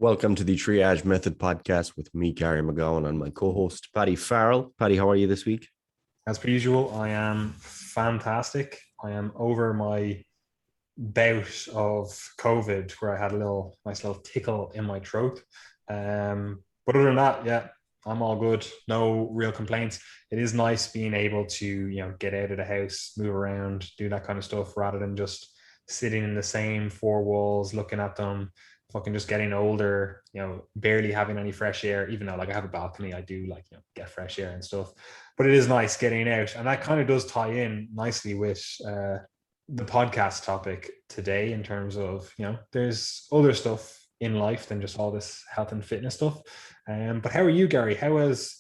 Welcome to the Triage Method podcast with me, Gary McGowan, and my co-host, Paddy Farrell. Paddy, how are you this week? As per usual, I am fantastic. I am over my bout of COVID where I had a nice little tickle in my throat. But other than that, yeah, I'm all good. No real complaints. It is nice being able to, get out of the house, move around, do that kind of stuff rather than just sitting in the same four walls, looking at them, fucking just getting older, barely having any fresh air, even though like I have a balcony, I do like, get fresh air and stuff. But it is nice getting out. And that kind of does tie in nicely with the podcast topic today in terms of, there's other stuff in life than just all this health and fitness stuff. But how are you, Gary? How has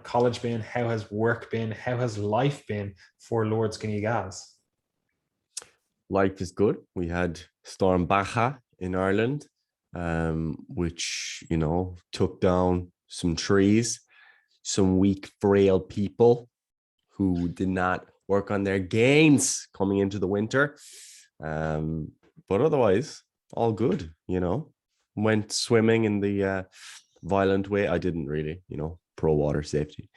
college been? How has work been? How has life been for Lord Skinny Gaz? Life is good. We had Storm Baja in Ireland, which, took down some trees, some weak, frail people who did not work on their gains coming into the winter. But otherwise, all good, Went swimming in the violent way. I didn't really, pro water safety,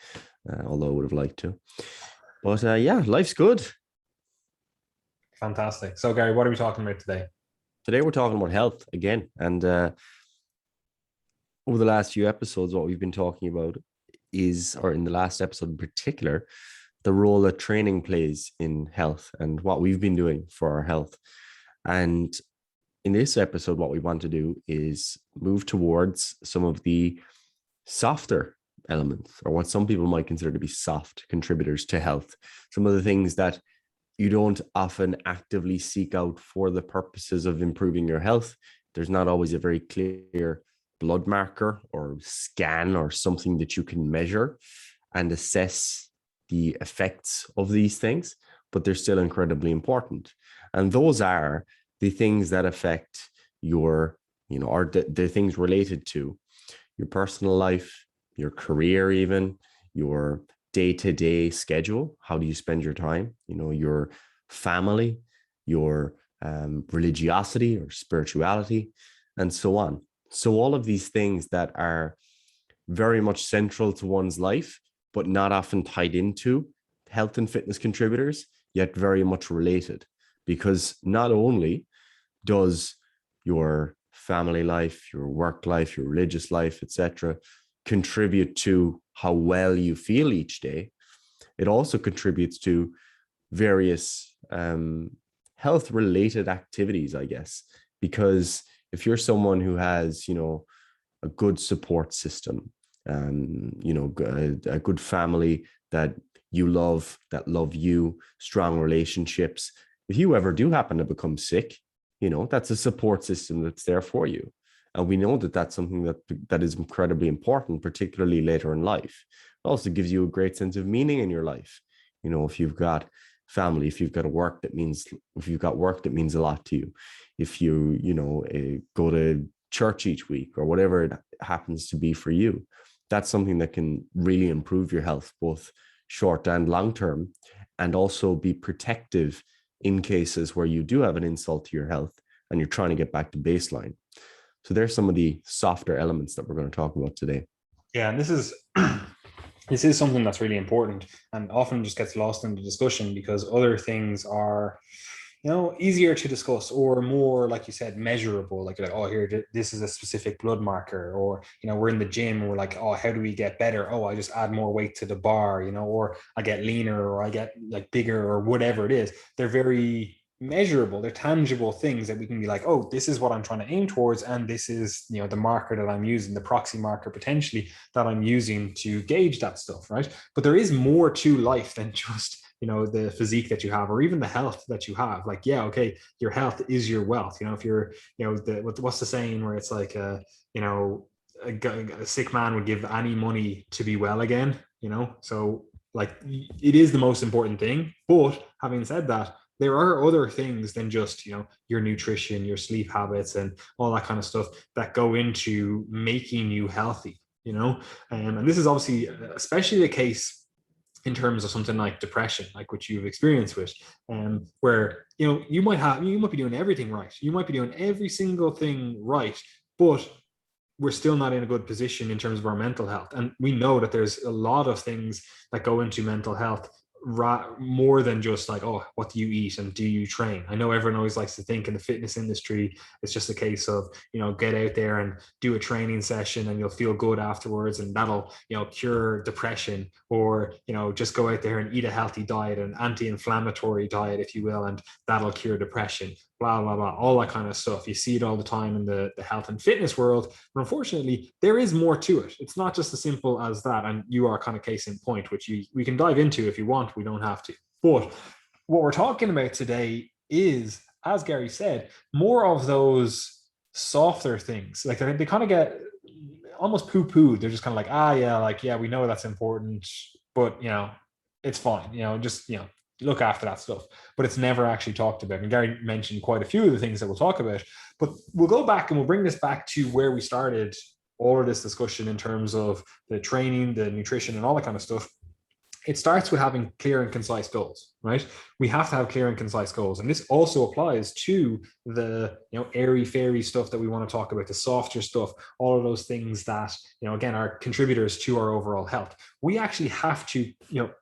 although I would have liked to. But yeah, life's good. Fantastic. So, Gary, what are we talking about today? Today, we're talking about health again. And over the last few episodes, what we've been talking about is, or in the last episode in particular, the role that training plays in health and what we've been doing for our health. And in this episode, what we want to do is move towards some of the softer elements, or what some people might consider to be soft contributors to health. Some of the things that you don't often actively seek out for the purposes of improving your health. There's not always a very clear blood marker or scan or something that you can measure and assess the effects of these things, but they're still incredibly important. And those are the things that affect your, or the things related to your personal life, your career, even your day-to-day schedule. How do you spend your time? Your family, your religiosity or spirituality, and so on. So all of these things that are very much central to one's life, but not often tied into health and fitness contributors, yet very much related. Because not only does your family life, your work life, your religious life, etc., contribute to how well you feel each day, it also contributes to various health-related activities, I guess. Because if you're someone who has, a good support system, a good family that you love, that love you, strong relationships, if you ever do happen to become sick, that's a support system that's there for you. And we know that that's something that is incredibly important, particularly later in life. It also gives you a great sense of meaning in your life. If you've got family, if you've got work that means a lot to you, if you, go to church each week or whatever it happens to be for you, that's something that can really improve your health, both short and long term, and also be protective in cases where you do have an insult to your health and you're trying to get back to baseline. So there's some of the softer elements that we're going to talk about today. Yeah, and this is something that's really important and often just gets lost in the discussion because other things are, easier to discuss or more, like you said, measurable. Like, oh, here, this is a specific blood marker, or, we're in the gym and we're like, oh, how do we get better? Oh, I just add more weight to the bar, or I get leaner, or I get like bigger, or whatever it is. They're very measurable. They're tangible things that we can be like, oh, this is what I'm trying to aim towards, and this is the marker that I'm using, the proxy marker potentially that I'm using to gauge that stuff, right? But there is more to life than just the physique that you have, or even the health that you have. Like, yeah, okay, your health is your wealth. If you're what's the saying where it's like a sick man would give any money to be well again, so like it is the most important thing. But having said that, there are other things than just your nutrition, your sleep habits, and all that kind of stuff that go into making you healthy. And this is obviously especially the case in terms of something like depression, like what you've experienced with, where you might be doing everything right, you might be doing every single thing right, but we're still not in a good position in terms of our mental health. And we know that there's a lot of things that go into mental health, more than just like, oh, what do you eat and do you train? I know everyone always likes to think in the fitness industry it's just a case of, get out there and do a training session and you'll feel good afterwards, and that'll, cure depression, or just go out there and eat a healthy diet, an anti-inflammatory diet, if you will, and that'll cure depression, blah blah blah, all that kind of stuff. You see it all the time in the health and fitness world, but unfortunately there is more to it. It's not just as simple as that, and you are kind of case in point, which we can dive into if you want. We don't have to. But what we're talking about today is, as Gary said, more of those softer things. Like they kind of get almost poo-pooed. They're just kind of like, yeah, we know that's important, but it's fine. Just look after that stuff. But it's never actually talked about. And Gary mentioned quite a few of the things that we'll talk about. But we'll go back and we'll bring this back to where we started all of this discussion in terms of the training, the nutrition, and all that kind of stuff. It starts with having clear and concise goals, right? We have to have clear and concise goals. And this also applies to the, airy fairy stuff that we want to talk about, the softer stuff, all of those things that, again, are contributors to our overall health. We actually have to,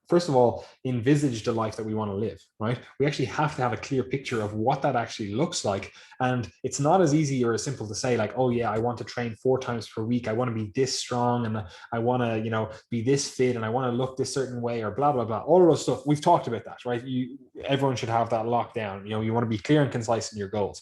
first of all, envisage the life that we want to live, right? We actually have to have a clear picture of what that actually looks like. And it's not as easy or as simple to say like, oh yeah, I want to train 4 times per week. I want to be this strong, and I want to, be this fit, and I want to look this certain way, or blah, blah, blah. All of those stuff. We've talked about that, right? Everyone should have that locked down. You want to be clear and concise in your goals,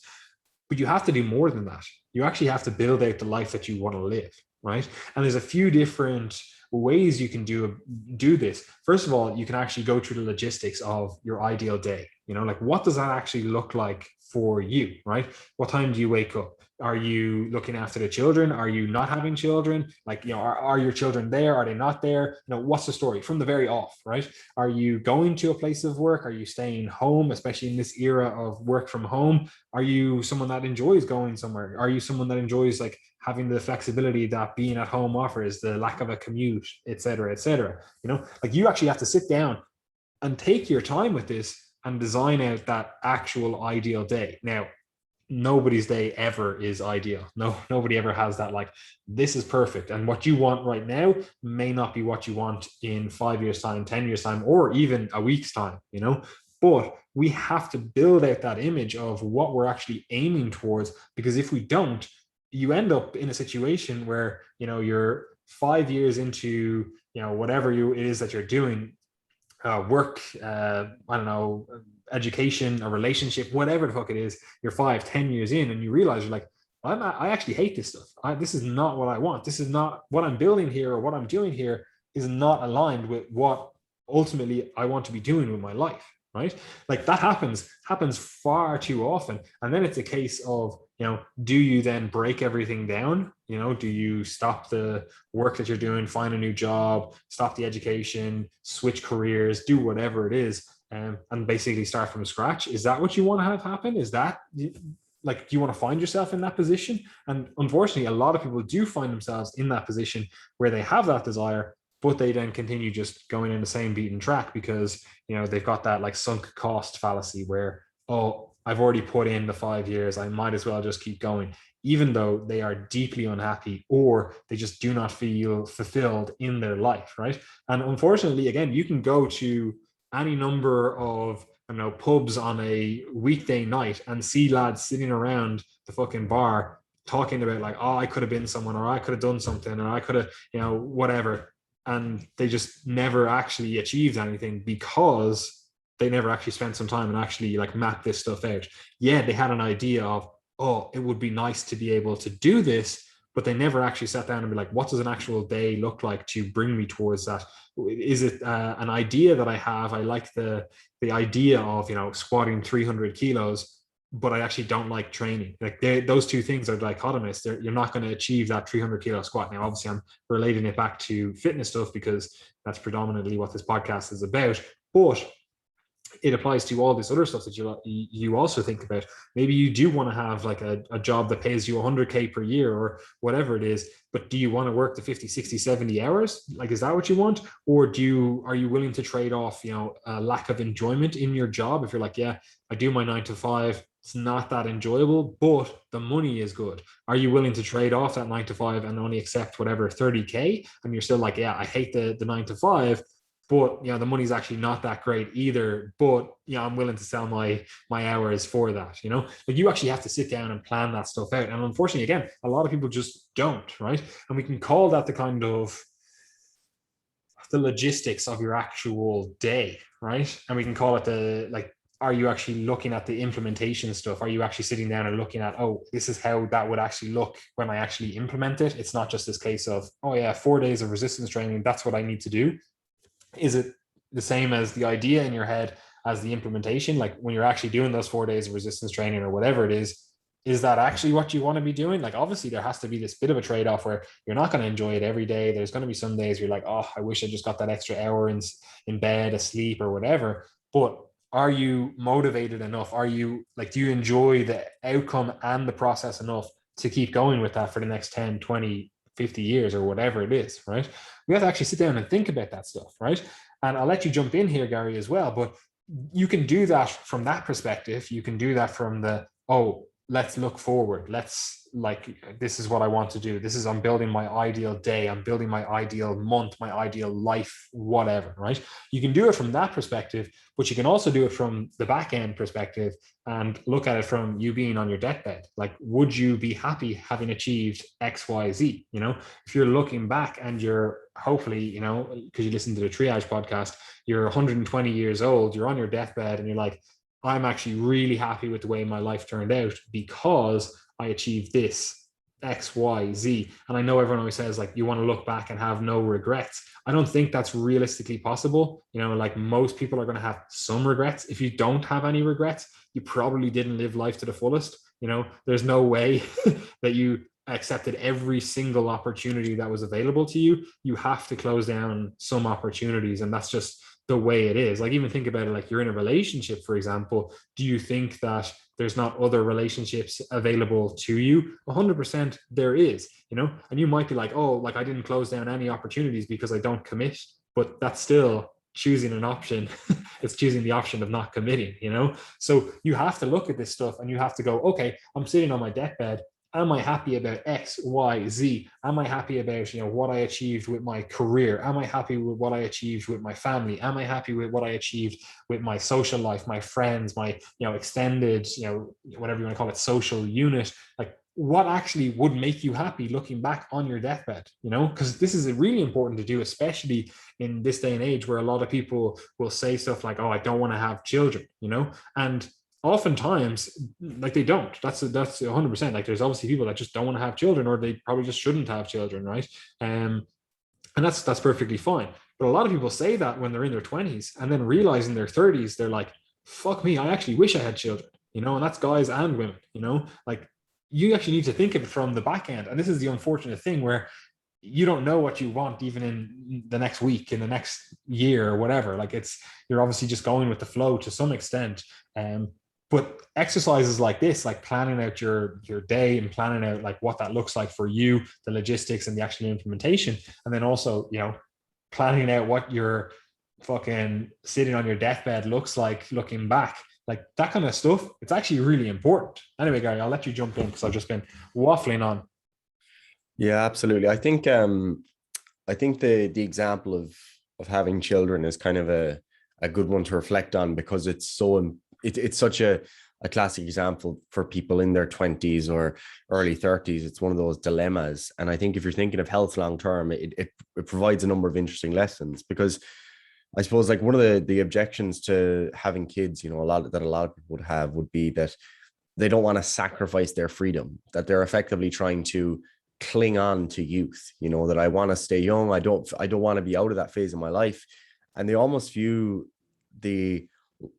but you have to do more than that. You actually have to build out the life that you want to live, right? And there's a few different ways you can do this. First of all, you can actually go through the logistics of your ideal day. Like, what does that actually look like for you, right? What time do you wake up? Are you looking after the children? Are you not having children? Like, are your children there? Are they not there? What's the story from the very off, right? Are you going to a place of work? Are you staying home, especially in this era of work from home? Are you someone that enjoys going somewhere? Are you someone that enjoys like having the flexibility that being at home offers, the lack of a commute, et cetera, et cetera? Like, you actually have to sit down and take your time with this and design out that actual ideal day. Now, nobody's day ever is ideal. Nobody ever has that like, this is perfect, and what you want right now may not be what you want in 5 years time, 10 years time, or even a week's time, but we have to build out that image of what we're actually aiming towards, because if we don't, you end up in a situation where you're 5 years into whatever it is that you're doing, work, I don't know, education, a relationship, whatever the fuck it is. You're 5-10 years in, and you realize you're like, I actually hate this stuff. This is not what I want. This is not what I'm building here, or what I'm doing here is not aligned with what ultimately I want to be doing with my life, right? Like, that happens far too often. And then it's a case of, do you then break everything down? Do you stop the work that you're doing, find a new job, stop the education, switch careers, do whatever it is, and basically start from scratch? Is that what you want to have happen? Is that like, do you want to find yourself in that position? And unfortunately, a lot of people do find themselves in that position where they have that desire, but they then continue just going in the same beaten track because, they've got that like sunk cost fallacy where, oh, I've already put in the 5 years, I might as well just keep going, even though they are deeply unhappy or they just do not feel fulfilled in their life, right? And unfortunately, again, you can go to any number of, pubs on a weekday night and see lads sitting around the fucking bar talking about like, oh, I could have been someone, or I could have done something, or I could have, whatever. And they just never actually achieved anything because they never actually spent some time and actually like map this stuff out. Yeah, they had an idea of, oh, it would be nice to be able to do this, but they never actually sat down and be like, what does an actual day look like to bring me towards that? Is it an idea that I have? I like the idea of, squatting 300 kilos, but I actually don't like training. Like, those two things are dichotomous. You're not going to achieve that 300 kilo squat. Now, obviously, I'm relating it back to fitness stuff because that's predominantly what this podcast is about. But it applies to all this other stuff that you also think about. Maybe you do want to have like a job that pays you 100K per year or whatever it is, but do you want to work the 50, 60, 70 hours? Like, is that what you want? Or are you willing to trade off, a lack of enjoyment in your job? If you're like, yeah, I do my 9 to 5, it's not that enjoyable, but the money is good. Are you willing to trade off that 9 to 5 and only accept whatever 30K? And you're still like, yeah, I hate the 9 to 5, but the money's actually not that great either. But I'm willing to sell my hours for that. Like, you actually have to sit down and plan that stuff out. And unfortunately, again, a lot of people just don't, right? And we can call that the kind of the logistics of your actual day, right? And we can call it are you actually looking at the implementation stuff? Are you actually sitting down and looking at, oh, this is how that would actually look when I actually implement it? It's not just this case of, oh yeah, 4 days of resistance training, that's what I need to do. Is it the same as the idea in your head as the implementation? Like, when you're actually doing those 4 days of resistance training or whatever it is that actually what you want to be doing? Like, obviously there has to be this bit of a trade-off where you're not going to enjoy it every day. There's going to be some days you're like, oh, I wish I just got that extra hour in bed, asleep or whatever. But are you motivated enough? Are you like, do you enjoy the outcome and the process enough to keep going with that for the next 10, 20, 50 years or whatever it is, right? We have to actually sit down and think about that stuff, right? And I'll let you jump in here, Gary, as well. But you can do that from that perspective. You can do that from let's look forward. This is what I want to do. I'm building my ideal day. I'm building my ideal month, my ideal life, whatever, right? You can do it from that perspective, but you can also do it from the back end perspective and look at it from you being on your deathbed. Like, would you be happy having achieved X, Y, Z? If you're looking back and you're hopefully, because you listen to the Triage podcast, you're 120 years old, you're on your deathbed and you're like, I'm actually really happy with the way my life turned out because I achieved this X, Y, Z. And I know everyone always says, like, you want to look back and have no regrets. I don't think that's realistically possible. Like, most people are going to have some regrets. If you don't have any regrets, you probably didn't live life to the fullest. There's no way that you accepted every single opportunity that was available to you. You have to close down some opportunities, and that's just the way it is. Like, even think about it, like, you're in a relationship, for example. Do you think that there's not other relationships available to you? 100% there is, and you might be like, oh, like, I didn't close down any opportunities because I don't commit, but that's still choosing an option. It's choosing the option of not committing, so you have to look at this stuff and you have to go, okay, I'm sitting on my deathbed. Am I happy about X, Y, Z? Am I happy about, what I achieved with my career? Am I happy with what I achieved with my family? Am I happy with what I achieved with my social life, my friends, my, extended, whatever you want to call it, social unit? Like, what actually would make you happy looking back on your deathbed, because this is really important to do, especially in this day and age where a lot of people will say stuff like, oh, I don't want to have children, and oftentimes, like, they don't. That's 100%. Like, there's obviously people that just don't want to have children, or they probably just shouldn't have children, right? And that's perfectly fine. But a lot of people say that when they're in their 20s, and then realize in their 30s, they're like, fuck me, I actually wish I had children, and that's guys and women, like, you actually need to think of it from the back end. And this is the unfortunate thing where you don't know what you want even in the next week, in the next year or whatever. Like, you're obviously just going with the flow to some extent. But exercises like this, like planning out your day and planning out like what that looks like for you, the logistics and the actual implementation, and then also, planning out what your fucking sitting on your deathbed looks like looking back, like that kind of stuff, it's actually really important. Anyway, Gary, I'll let you jump in because I've just been waffling on. Yeah, absolutely. I think the example of having children is kind of a good one to reflect on, because it's such a classic example for people in their 20s or early 30s. It's one of those dilemmas. And I think if you're thinking of health long term, it provides a number of interesting lessons, because I suppose, like, one of the objections to having kids, a lot of people would have would be that they don't want to sacrifice their freedom, that they're effectively trying to cling on to youth, that I want to stay young. I don't want to be out of that phase of my life. And they almost view the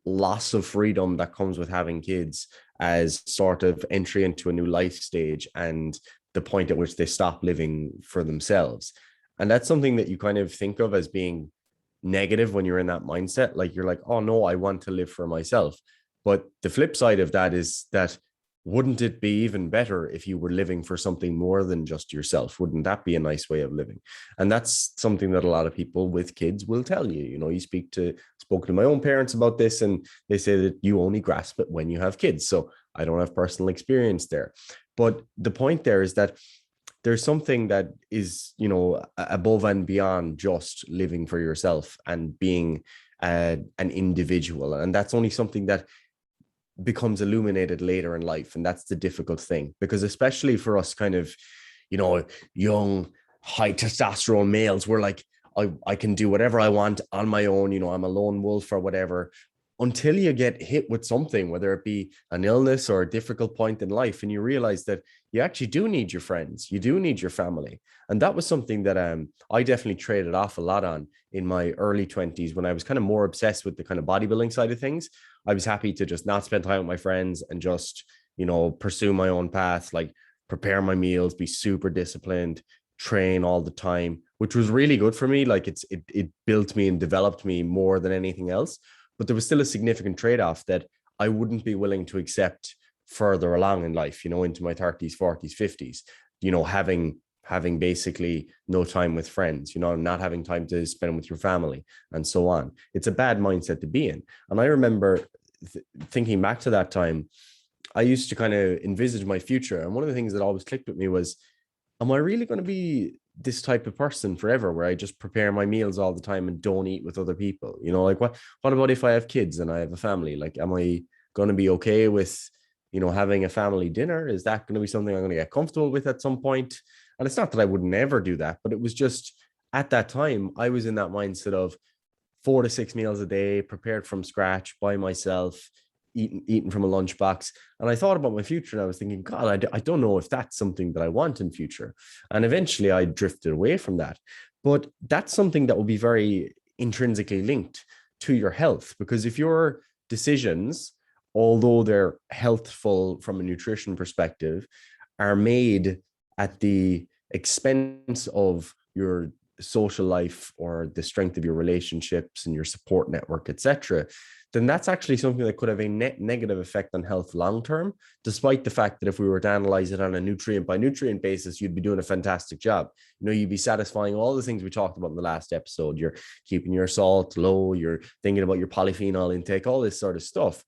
loss of freedom that comes with having kids as sort of entry into a new life stage and the point at which they stop living for themselves. And that's something that you kind of think of as being negative when you're in that mindset. Like you're like, oh no, I want to live for myself. But the flip side of that is that, wouldn't it be even better if you were living for something more than just yourself? Wouldn't that be a nice way of living? And that's something that a lot of people with kids will tell you. You know, you spoke to my own parents about this, and they say that you only grasp it when you have kids. So I don't have personal experience there. But the point there is that there's something that is, you know, above and beyond just living for yourself and being an individual. And that's only something that becomes illuminated later in life. And that's the difficult thing, because especially for us kind of, you know, young, high testosterone males, we're like, I can do whatever I want on my own. You know, I'm a lone wolf or whatever, until you get hit with something, whether it be an illness or a difficult point in life. And you realize that you actually do need your friends. You do need your family. And that was something that I definitely traded off a lot on in my early 20s, when I was kind of more obsessed with the kind of bodybuilding side of things. I was happy to just not spend time with my friends and just, you know, pursue my own path, like prepare my meals, be super disciplined, train all the time, which was really good for me. Like it built me and developed me more than anything else. But there was still a significant trade-off that I wouldn't be willing to accept further along in life, you know, into my 30s, 40s, 50s, you know, having basically no time with friends, you know, not having time to spend with your family and so on. It's a bad mindset to be in. And I remember thinking back to that time, I used to kind of envisage my future. And one of the things that always clicked with me was, am I really going to be this type of person forever, where I just prepare my meals all the time and don't eat with other people? You know, like what about if I have kids and I have a family? Like, am I going to be okay with, you know, having a family dinner? Is that going to be something I'm going to get comfortable with at some point? And it's not that I would never do that, but it was just at that time, I was in that mindset of 4 to 6 meals a day, prepared from scratch by myself, eating from a lunchbox. And I thought about my future, and I was thinking, God, I don't know if that's something that I want in future. And eventually I drifted away from that. But that's something that will be very intrinsically linked to your health, because if your decisions, although they're healthful from a nutrition perspective, are made at the expense of your social life or the strength of your relationships and your support network, etc., then that's actually something that could have a net negative effect on health long term, despite the fact that if we were to analyze it on a nutrient by nutrient basis, you'd be doing a fantastic job. You know, you'd be satisfying all the things we talked about in the last episode. You're keeping your salt low, you're thinking about your polyphenol intake, all this sort of stuff.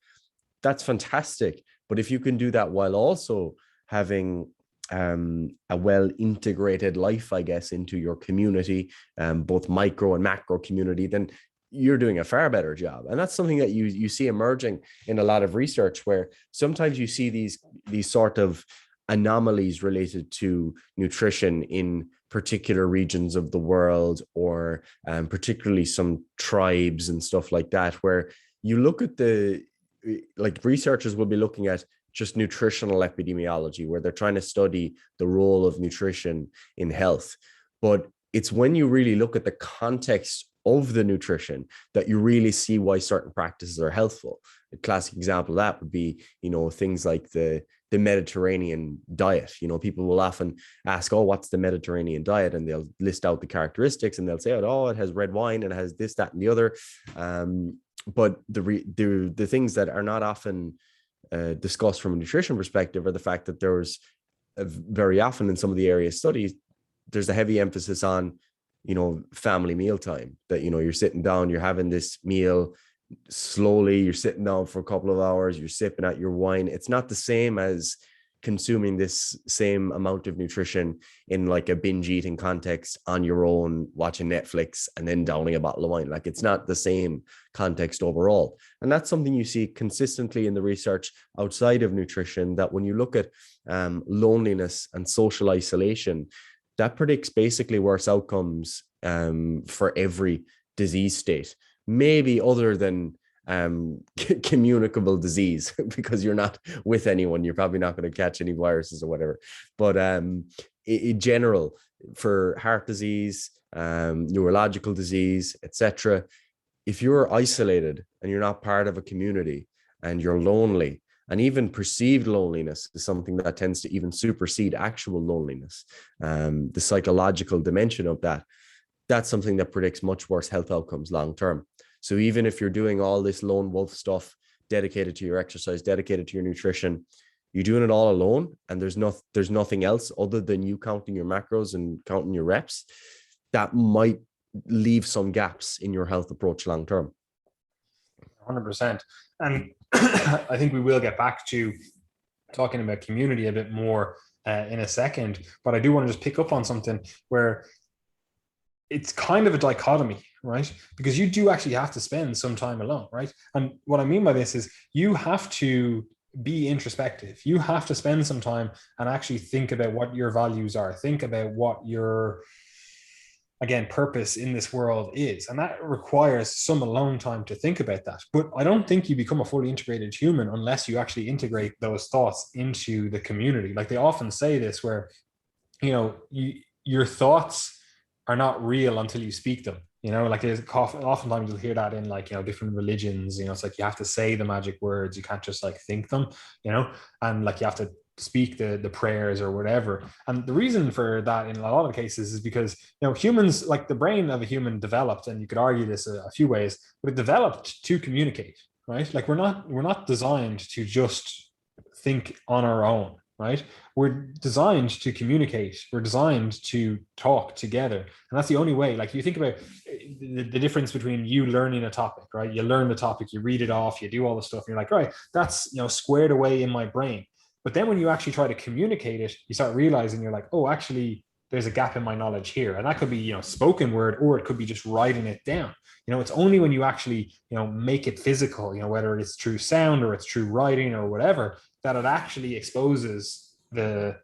That's fantastic. But if you can do that while also having a well integrated life, I guess, into your community, both micro and macro community, then you're doing a far better job. And that's something that you see emerging in a lot of research, where sometimes you see these sort of anomalies related to nutrition in particular regions of the world, or particularly some tribes and stuff like that, where you look at like researchers will be looking at just nutritional epidemiology, where they're trying to study the role of nutrition in health. But it's when you really look at the context of the nutrition that you really see why certain practices are healthful. A classic example of that would be, you know, things like the Mediterranean diet. You know, people will often ask, oh, what's the Mediterranean diet? And they'll list out the characteristics, and they'll say, oh, it has red wine and it has this, that, and the other. But the things that are not often discussed from a nutrition perspective are the fact that there's very often in some of the area studies, there's a heavy emphasis on, you know, family meal time, that, you know, you're sitting down, you're having this meal slowly, you're sitting down for a couple of hours, you're sipping at your wine. It's not the same as consuming this same amount of nutrition in like a binge eating context on your own, watching Netflix and then downing a bottle of wine. Like, it's not the same context overall. And that's something you see consistently in the research outside of nutrition, that when you look at loneliness and social isolation, that predicts basically worse outcomes for every disease state, maybe other than communicable disease, because you're not with anyone, you're probably not going to catch any viruses or whatever. But in general, for heart disease, neurological disease, etc., if you're isolated and you're not part of a community and you're lonely, and even perceived loneliness is something that tends to even supersede actual loneliness, the psychological dimension of that, that's something that predicts much worse health outcomes long term. So even if you're doing all this lone wolf stuff, dedicated to your exercise, dedicated to your nutrition, you're doing it all alone, and there's nothing else other than you counting your macros and counting your reps, that might leave some gaps in your health approach long term. 100%. And I think we will get back to talking about community a bit more in a second, but I do want to just pick up on something where it's kind of a dichotomy, right? Because you do actually have to spend some time alone, right? And what I mean by this is you have to be introspective. You have to spend some time and actually think about what your values are, think about what your, again, purpose in this world is. And that requires some alone time to think about that. But I don't think you become a fully integrated human unless you actually integrate those thoughts into the community. Like they often say this, where, your thoughts are not real until you speak them. Like there's oftentimes you'll hear that in different religions. It's like you have to say the magic words. You can't just think them. And like you have to speak the prayers or whatever. And the reason for that in a lot of cases is because humans, like the brain of a human developed, and you could argue this a few ways, but it developed to communicate, right? Like we're not designed to just think on our own, right? We're designed to communicate. We're designed to talk together. And that's the only way. Like you think about the difference between you learning a topic, right? You learn the topic, you read it off, you do all the stuff, and you're like, right, that's squared away in my brain. But then when you actually try to communicate it, you start realizing you're like, oh, actually, there's a gap in my knowledge here. And that could be, spoken word, or it could be just writing it down. It's only when you actually, make it physical, whether it's through sound or it's through writing or whatever, that it actually exposes the,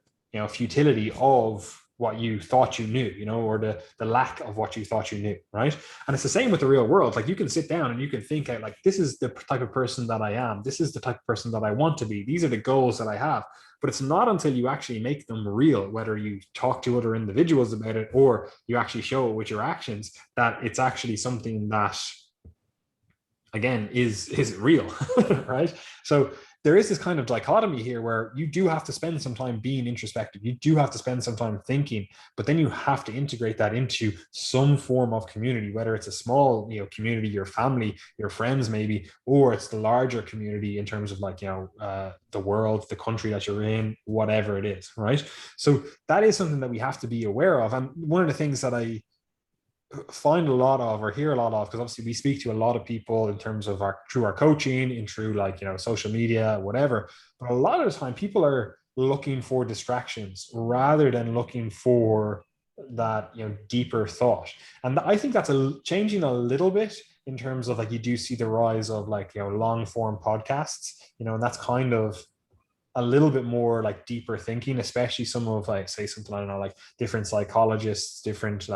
futility of what you thought you knew, or the lack of what you thought you knew, right? And it's the same with the real world. Like you can sit down and you can think out, like, this is the type of person that I am. This is the type of person that I want to be. These are the goals that I have. But it's not until you actually make them real, whether you talk to other individuals about it or you actually show it with your actions, that it's actually something that, again, is real, right? So there is this kind of dichotomy here where you do have to spend some time being introspective. You do have to spend some time thinking, but then you have to integrate that into some form of community, whether it's a small, community, your family, your friends, maybe, or it's the larger community in terms of the world, the country that you're in, whatever it is, right? So that is something that we have to be aware of. And one of the things that I find a lot of, or hear a lot of, because obviously we speak to a lot of people in terms of through our coaching and through social media, whatever, but a lot of the time people are looking for distractions rather than looking for that deeper thought. And I think that's changing a little bit in terms of you do see the rise of long form podcasts, and that's kind of a little bit more deeper thinking, especially some of say something, I don't know, different psychologists, different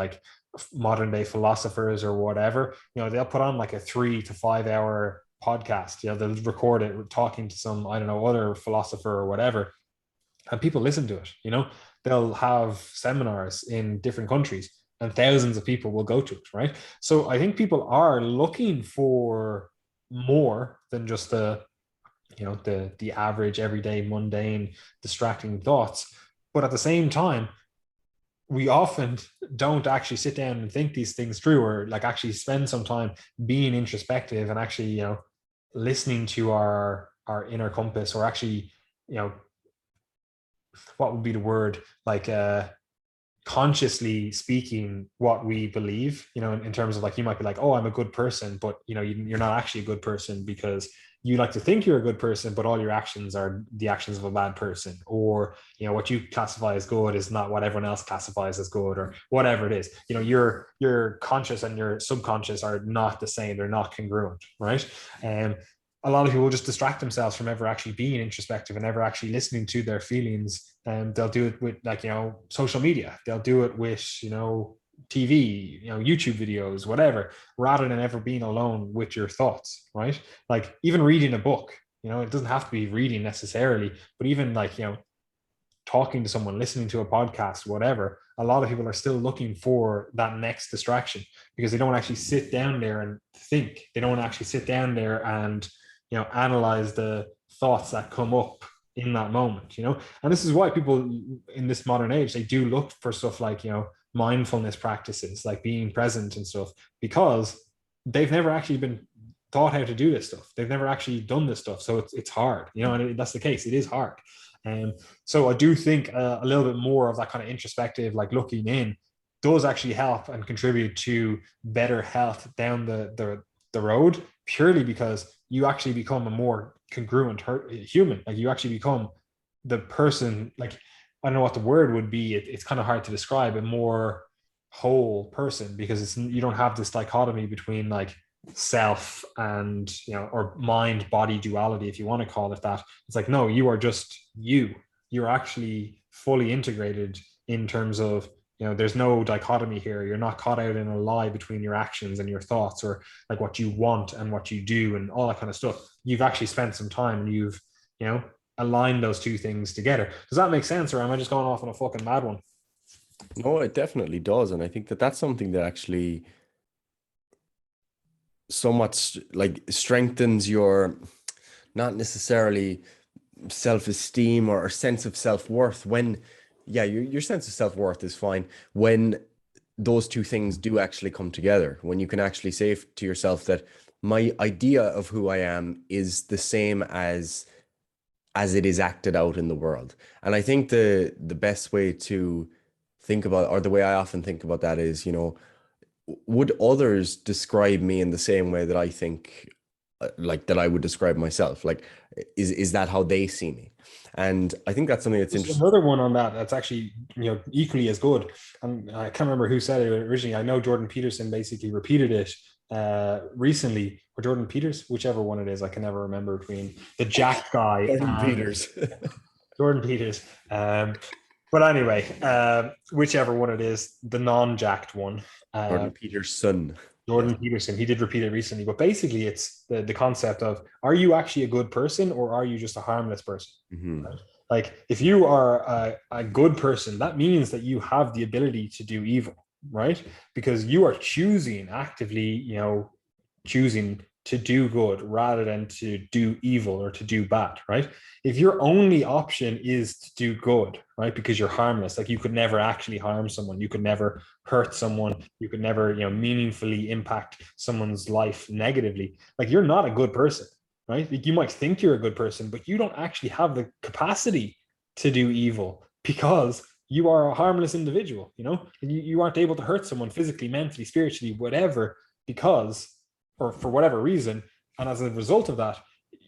modern day philosophers or whatever, they'll put on a 3 to 5 hour podcast, they'll record it talking to some, I don't know, other philosopher or whatever, and people listen to it. They'll have seminars in different countries and thousands of people will go to it, right? So I think people are looking for more than just the average everyday mundane distracting thoughts. But at the same time, we often don't actually sit down and think these things through, or actually spend some time being introspective and actually, listening to our inner compass, or actually, what would be the word, consciously speaking what we believe, in terms of you might be oh, I'm a good person, but you're not actually a good person because you like to think you're a good person, but all your actions are the actions of a bad person, or what you classify as good is not what everyone else classifies as good, or whatever it is. Your conscious and your subconscious are not the same, they're not congruent, right? And a lot of people just distract themselves from ever actually being introspective and ever actually listening to their feelings, and they'll do it with social media, they'll do it with TV, YouTube videos, whatever, rather than ever being alone with your thoughts, right? Even reading a book, it doesn't have to be reading necessarily, but even talking to someone, listening to a podcast, whatever, a lot of people are still looking for that next distraction because they don't actually sit down there and think. They don't actually sit down there and, analyze the thoughts that come up in that moment, and this is why people in this modern age, they do look for stuff mindfulness practices, like being present and stuff, because they've never actually been taught how to do this stuff. They've never actually done this stuff. So it's hard, you know, and that's the case. It is hard. So I do think a little bit more of that kind of introspective, like looking in, does actually help and contribute to better health down the road, purely because you actually become a more congruent human. Like you actually become the person, like, I don't know what the word would be. It's kind of hard to describe, a more whole person, because it's, you don't have this dichotomy between like self and, you know, or mind body duality, if you want to call it that. It's like, no, you are just you. You're actually fully integrated in terms of, you know, there's no dichotomy here. You're not caught out in a lie between your actions and your thoughts, or like what you want and what you do and all that kind of stuff. You've actually spent some time and you've, you know, aligned those two things together. Does that make sense, or am I just going off on a fucking mad one? No, it definitely does. And I think that that's something that actually so much like strengthens your, not necessarily self-esteem or sense of self-worth when, yeah, your sense of self-worth is fine when those two things do actually come together, when you can actually say to yourself that my idea of who I am is the same as it is acted out in the world. And I think the best way to think about, or the way I often think about that is, you know, would others describe me in the same way that I think like that I would describe myself? Like, is that how they see me? And I think that's something that's There's interesting. another one on that that's actually, you know, equally as good. And I can't remember who said it originally. I know Jordan Peterson basically repeated it recently, or Jordan Peters, whichever one it is. I can never remember between the Jack guy Jordan and Peters. Jordan Peters. But anyway, whichever one it is, the non-jacked one. Jordan Peterson. Yes. Jordan Peterson, he did repeat it recently, but basically it's the concept of, are you actually a good person or are you just a harmless person? Mm-hmm. Right? Like if you are a good person, that means that you have the ability to do evil, right? Because you are choosing actively, you know, choosing to do good rather than to do evil or to do bad, right? If your only option is to do good, right, because you're harmless, like you could never actually harm someone, you could never hurt someone, you could never, you know, meaningfully impact someone's life negatively, like you're not a good person, right? Like you might think you're a good person, but you don't actually have the capacity to do evil because you are a harmless individual, you know, and you aren't able to hurt someone physically, mentally, spiritually, whatever, because, or for whatever reason. And as a result of that,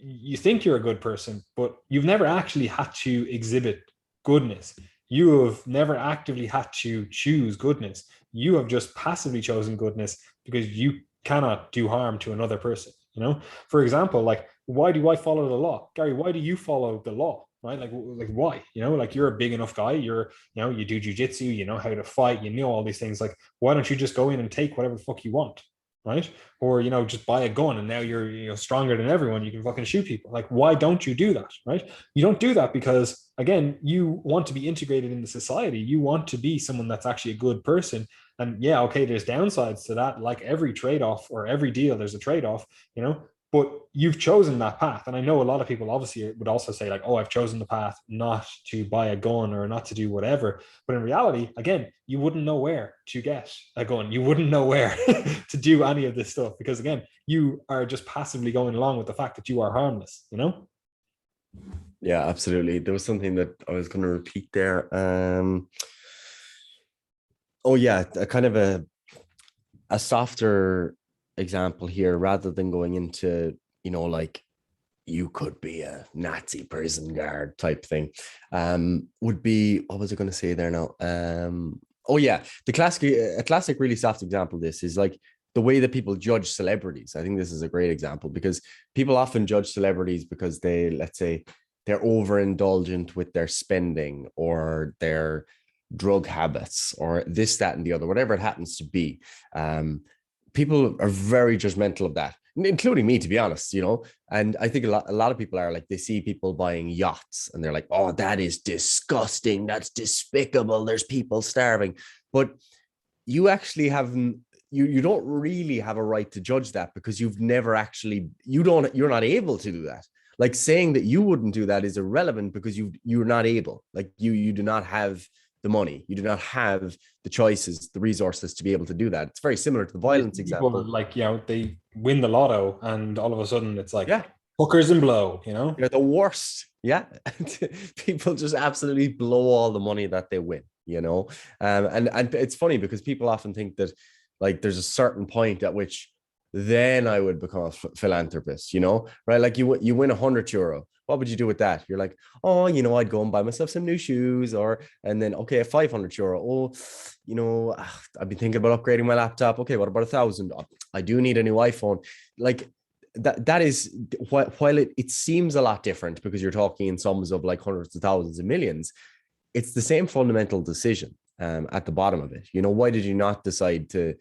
you think you're a good person, but you've never actually had to exhibit goodness. You have never actively had to choose goodness. You have just passively chosen goodness because you cannot do harm to another person. You know, for example, like, why do I follow the law? Gary, why do you follow the law? Right? Like why? You know, like you're a big enough guy, you're, you know, you do jujitsu, you know how to fight, you know, all these things. Like, why don't you just go in and take whatever the fuck you want? Right? Or, you know, just buy a gun and now you're, you know, stronger than everyone, you can fucking shoot people. Like, why don't you do that? Right? You don't do that because, again, you want to be integrated in the society, you want to be someone that's actually a good person. And yeah, okay, there's downsides to that, like every trade-off or every deal, there's a trade-off, you know, but you've chosen that path. And I know a lot of people obviously would also say like, oh, I've chosen the path not to buy a gun or not to do whatever. But in reality, again, you wouldn't know where to get a gun, you wouldn't know where to do any of this stuff, because again, you are just passively going along with the fact that you are harmless, you know. Yeah, absolutely. There was something that I was going to repeat there. Oh yeah, a kind of a softer example here, rather than going into, you know, like you could be a Nazi prison guard type thing, would be, what was I going to say there now? Oh yeah, a classic really soft example of this is like the way that people judge celebrities. I think this is a great example because people often judge celebrities because they, let's say, they're overindulgent with their spending or their drug habits or this, that, and the other, whatever it happens to be. People are very judgmental of that, including me, to be honest, you know. And I think a lot of people are like, they see people buying yachts and they're like, oh, that is disgusting, that's despicable, there's people starving. But you actually haven't, you don't really have a right to judge that because you've never actually, you're not able to do that. Like saying that you wouldn't do that is irrelevant because you're not able, like you do not have the money. You do not have the choices, the resources to be able to do that. It's very similar to the violence People example. like, they win the lotto and all of a sudden it's like Yeah, hookers and blow, you're the worst. Yeah. People just absolutely blow all the money that they win, and it's funny because people often think that like there's a certain point at which then I would become a philanthropist, right? Like you win €100. What would you do with that? You're like, oh, I'd go and buy myself some new shoes, and then okay, €500. Oh, I've been thinking about upgrading my laptop. Okay, what about 1,000? Oh, I do need a new iPhone. Like that is while it seems a lot different because you're talking in sums of like hundreds of thousands and millions, it's the same fundamental decision at the bottom of it. Why did you not decide to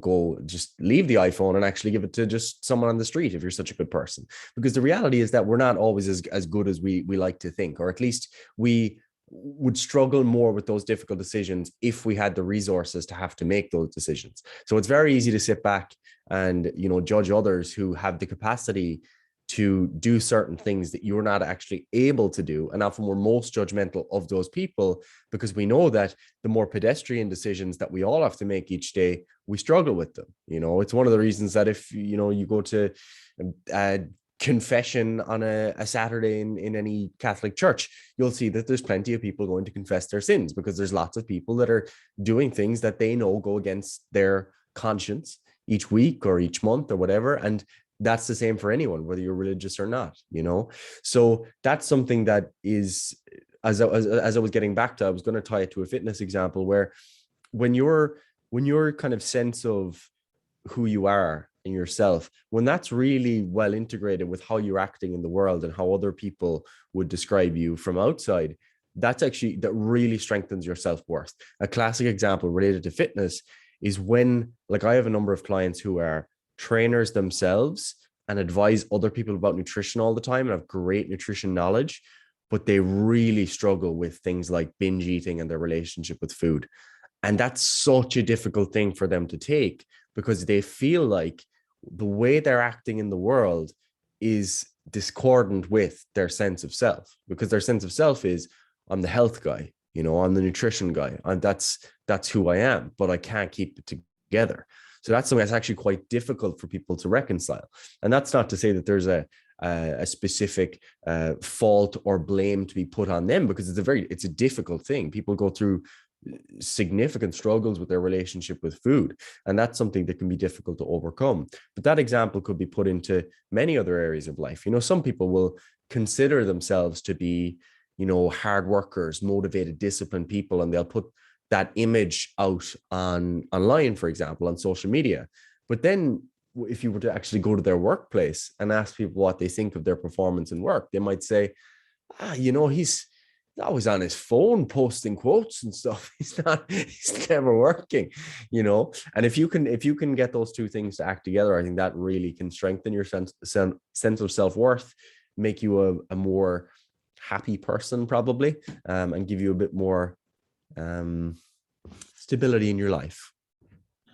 go just leave the iPhone and actually give it to just someone on the street if you're such a good person? Because the reality is that we're not always as good as we like to think, or at least we would struggle more with those difficult decisions if we had the resources to have to make those decisions. So it's very easy to sit back and judge others who have the capacity to do certain things that you're not actually able to do. And often we're most judgmental of those people because we know that the more pedestrian decisions that we all have to make each day, we struggle with them. It's one of the reasons that if you go to confession on a Saturday in any Catholic church, you'll see that there's plenty of people going to confess their sins because there's lots of people that are doing things that they know go against their conscience each week or each month or whatever. And that's the same for anyone, whether you're religious or not, So that's something that is, as I was getting back to, I was going to tie it to a fitness example where when your kind of sense of who you are and yourself, when that's really well integrated with how you're acting in the world and how other people would describe you from outside, that really strengthens your self-worth. A classic example related to fitness is when, like, I have a number of clients who are trainers themselves and advise other people about nutrition all the time and have great nutrition knowledge, but they really struggle with things like binge eating and their relationship with food. And that's such a difficult thing for them to take because they feel like the way they're acting in the world is discordant with their sense of self, because their sense of self is, I'm the health guy, I'm the nutrition guy, and that's who I am, but I can't keep it together. So that's something that's actually quite difficult for people to reconcile. And that's not to say that there's a specific fault or blame to be put on them, because it's a difficult thing. People go through significant struggles with their relationship with food, and that's something that can be difficult to overcome. But that example could be put into many other areas of life. Some people will consider themselves to be, hard workers, motivated, disciplined people, and they'll put that image out online, for example, on social media. But then if you were to actually go to their workplace and ask people what they think of their performance in work, they might say, he's always on his phone posting quotes and stuff. He's never working, And if you can get those two things to act together, I think that really can strengthen your sense of self-worth, make you a more happy person probably, and give you a bit more stability in your life.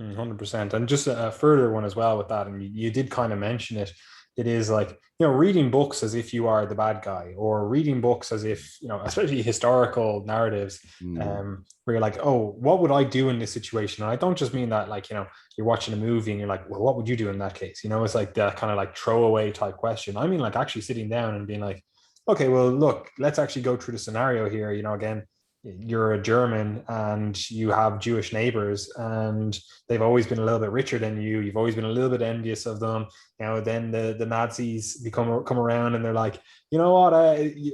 100%. And just a further one as well with that, and you did kind of mention it, it is like, reading books as if you are the bad guy, or reading books as if, especially historical narratives, where you're like, oh, what would I do in this situation? And I don't just mean that, like, you're watching a movie and you're like, well, what would you do in that case? It's like that kind of like throwaway type question. I mean, like actually sitting down and being like, okay, well, look, let's actually go through the scenario here. Again, you're a German and you have Jewish neighbors and they've always been a little bit richer than you. You've always been a little bit envious of them. Then the Nazis come around and they're like, you know what,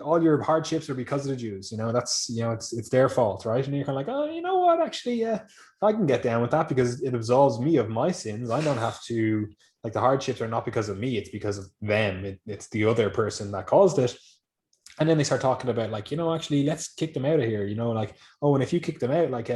all your hardships are because of the Jews. That's, it's their fault, right? And you're kind of like, oh, you know what, actually, I can get down with that because it absolves me of my sins. I don't have to, like, the hardships are not because of me, it's because of them. It's the other person that caused it. And then they start talking about, like, actually, let's kick them out of here. Like, oh, and if you kick them out, like,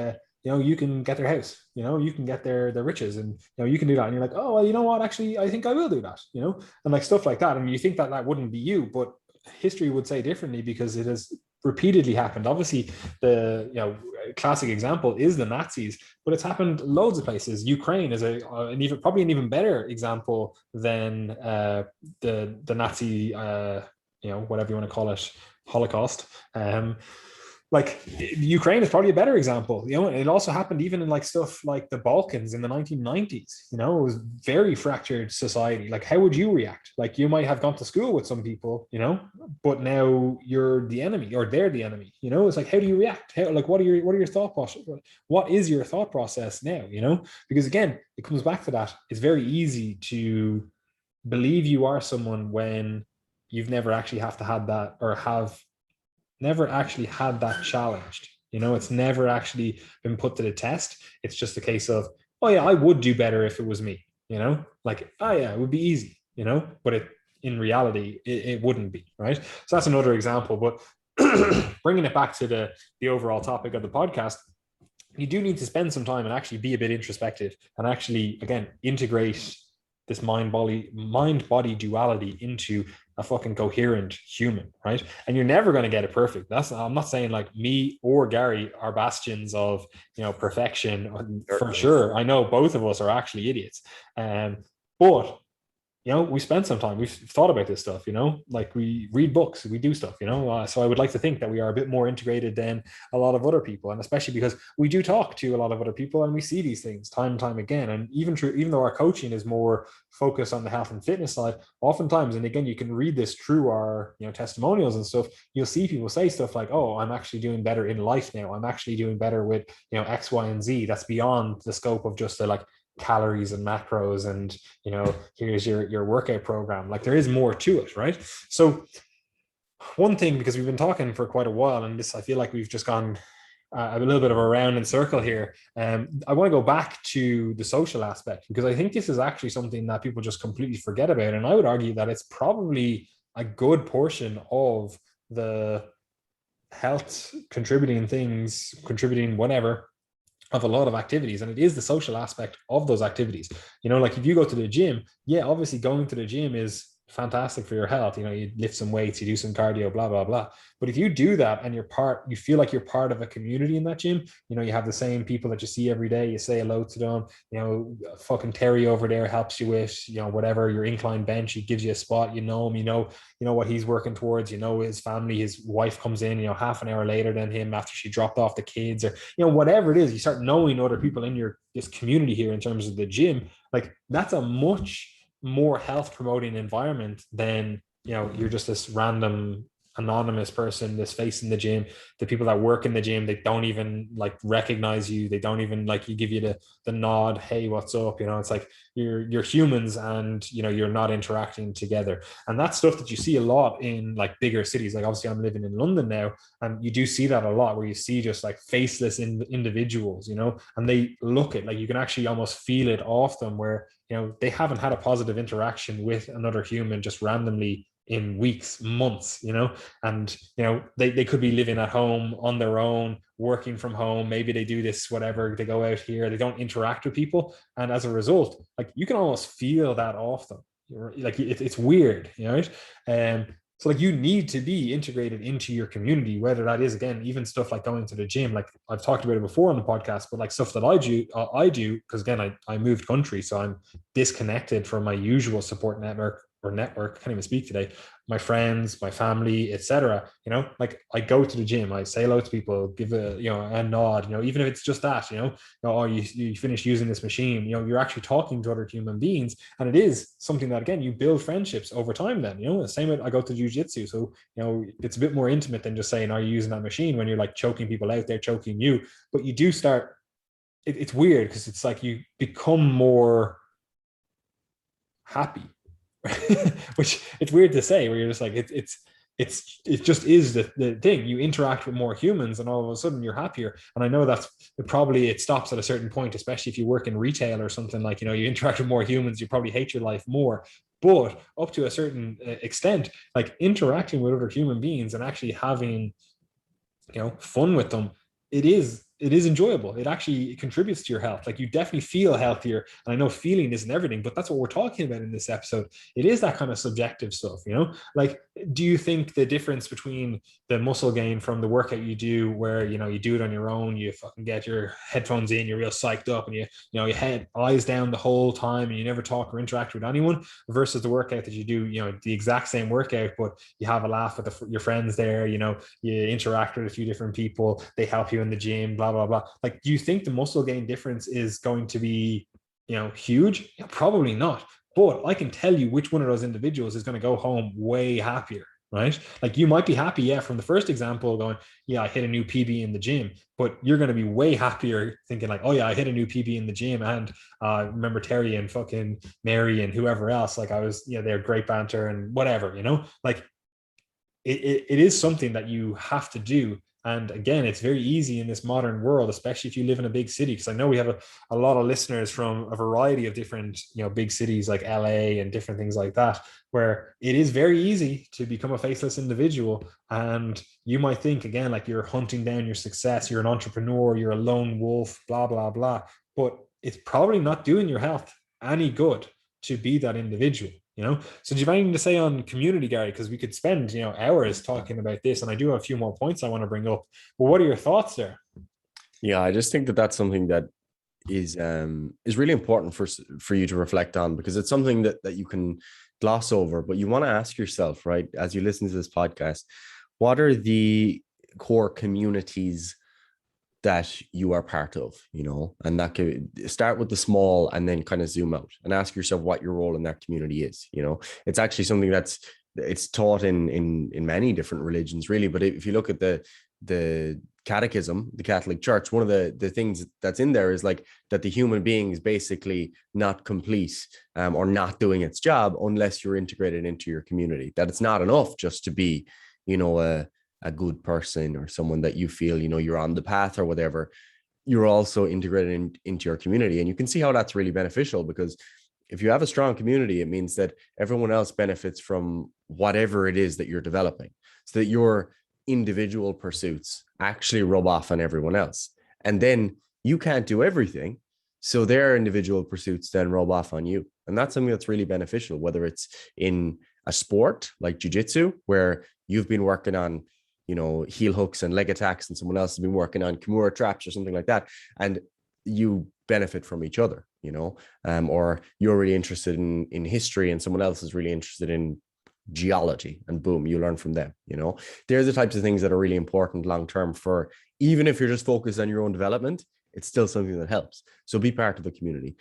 you can get their house, you can get their riches, and you can do that. And you're like, oh, well, you know what? Actually, I think I will do that. And like stuff like that. And you think that wouldn't be you, but history would say differently because it has repeatedly happened. Obviously, the classic example is the Nazis, but it's happened loads of places. Ukraine is probably an even better example than the Nazi. Whatever you want to call it, Holocaust. like Ukraine is probably a better example. It also happened even in like stuff like the Balkans in the 1990s. It was very fractured society. Like, how would you react? Like, you might have gone to school with some people, but now you're the enemy or they're the enemy. It's like, how do you react? Like, what are your thought process? What is your thought process now? Because again, it comes back to that. It's very easy to believe you are someone when you've never actually have to had that or have never actually had that challenged. It's never actually been put to the test. It's just a case of, oh yeah, I would do better if it was me. Like, oh yeah, it would be easy. But in reality, it wouldn't be, right? So that's another example. But bringing it back to the overall topic of the podcast, you do need to spend some time and actually be a bit introspective and actually, again, integrate this mind body duality into a fucking coherent human, right? And you're never going to get it perfect. I'm not saying like me or Gary are bastions of perfection for sure. I know both of us are actually idiots, but we spend some time, we've thought about this stuff, like we read books, we do stuff, so I would like to think that we are a bit more integrated than a lot of other people, and especially because we do talk to a lot of other people and we see these things time and time again. And even though our coaching is more focused on the health and fitness side, oftentimes, and again, you can read this through our testimonials and stuff, you'll see people say stuff like, oh, I'm actually doing better in life now, I'm actually doing better with X, Y, and Z. That's beyond the scope of just the like calories and macros and here's your workout program. Like, there is more to it, right? So one thing, because we've been talking for quite a while, and this, I feel like we've just gone a little bit of a round and circle here. I want to go back to the social aspect, because I think this is actually something that people just completely forget about, and I would argue that it's probably a good portion of the health contributing whatever of a lot of activities. And it is the social aspect of those activities. Like if you go to the gym, yeah, obviously going to the gym is fantastic for your health. You lift some weights, you do some cardio, blah, blah, blah. But if you do that and you feel like you're part of a community in that gym, you have the same people that you see every day, you say hello to them, fucking Terry over there helps you with, whatever, your incline bench, he gives you a spot, him, you know what he's working towards, his family, his wife comes in, half an hour later than him after she dropped off the kids, or, whatever it is, you start knowing other people in this community here in terms of the gym. Like, that's a much more health promoting environment than you're just this random anonymous person, this face in the gym. The people that work in the gym, they don't even like recognize you, they don't even like, you give you the nod, hey, what's up, it's like you're humans, and you're not interacting together. And that's stuff that you see a lot in like bigger cities. Like, obviously I'm living in London now, and you do see that a lot, where you see just like faceless individuals, and they look it like, you can actually almost feel it off them, where they haven't had a positive interaction with another human just randomly in weeks, months, and they could be living at home on their own, working from home. Maybe they do this, whatever, they go out here, they don't interact with people, and as a result, like, you can almost feel that off them. Like, it's weird, right? So like, you need to be integrated into your community, whether that is, again, even stuff like going to the gym. Like, I've talked about it before on the podcast, but like stuff that I do, because again, I moved country, so I'm disconnected from my usual support network, can't even speak today, my friends, my family, etc. Like, I go to the gym, I say hello to people, give a nod, even if it's just that, oh, you finished using this machine, you're actually talking to other human beings, and it is something that, again, you build friendships over time. Then, the same way I go to jiu-jitsu, so it's a bit more intimate than just saying, are you using that machine, when you're like choking people out, they're choking you. But you do start, it's weird, because it's like you become more happy. Which, it's weird to say, where you're just like, it just is the thing. You interact with more humans, and all of a sudden you're happier. And I know that's probably, it stops at a certain point, especially if you work in retail or something, like, you interact with more humans, you probably hate your life more. But up to a certain extent, like, interacting with other human beings and actually having fun with them, it is it is enjoyable. It actually contributes to your health. Like you definitely feel healthier. And I know feeling isn't everything, but that's what we're talking about in this episode. It is that kind of subjective stuff, you know? Like, do you think the difference between the muscle gain from the workout you do, where, you know, you do it on your own, you fucking get your headphones in, you're real psyched up and your head eyes down the whole time and you never talk or interact with anyone, versus the workout that you do, you know, the exact same workout, but you have a laugh with your friends there, you know, you interact with a few different people, they help you in the gym, blah blah blah. Like, do you think the muscle gain difference is going to be, you know, huge? Yeah, probably not, but I can tell you which one of those individuals is going to go home way happier, right? Like you might be happy, yeah, from the first example, going, yeah, I hit a new PB in the gym, but you're going to be way happier thinking like, oh yeah, I hit a new PB in the gym, and remember Terry and fucking Mary and whoever else, like I was, you know, they're great banter and whatever, you know, like it is something that you have to do. And again, it's very easy in this modern world, especially if you live in a big city, because I know we have a lot of listeners from a variety of different, you know, big cities like LA and different things like that, where it is very easy to become a faceless individual. And you might think, again, like you're hunting down your success, you're an entrepreneur, you're a lone wolf, blah, blah, blah. But it's probably not doing your health any good to be that individual, you know? So do you have anything to say on community, Gary? Because we could spend, you know, hours talking about this, and I do have a few more points I want to bring up. But what are your thoughts there? Yeah, I just think that that's something that is really important for you to reflect on, because it's something that you can gloss over, but you want to ask yourself, right, as you listen to this podcast, what are the core communities that you are part of, you know? And that could start with the small and then kind of zoom out and ask yourself what your role in that community is. You know, it's actually something it's taught in many different religions, really. But if you look at the catechism, the Catholic Church, one of the things that's in there is like that the human being is basically not complete, or not doing its job unless you're integrated into your community. That it's not enough just to be, you know, a good person or someone that you feel, you know, you're on the path or whatever. You're also integrated into your community. And you can see how that's really beneficial, because if you have a strong community, it means that everyone else benefits from whatever it is that you're developing, so that your individual pursuits actually rub off on everyone else. And then you can't do everything, so their individual pursuits then rub off on you. And that's something that's really beneficial, whether it's in a sport like jiu-jitsu, where you've been working on, you know, heel hooks and leg attacks, and someone else has been working on kimura traps or something like that, and you benefit from each other, you know. Or you're really interested in history and someone else is really interested in geology, and boom, you learn from them. You know, they're the types of things that are really important long term. For even if you're just focused on your own development, it's still something that helps. So be part of the community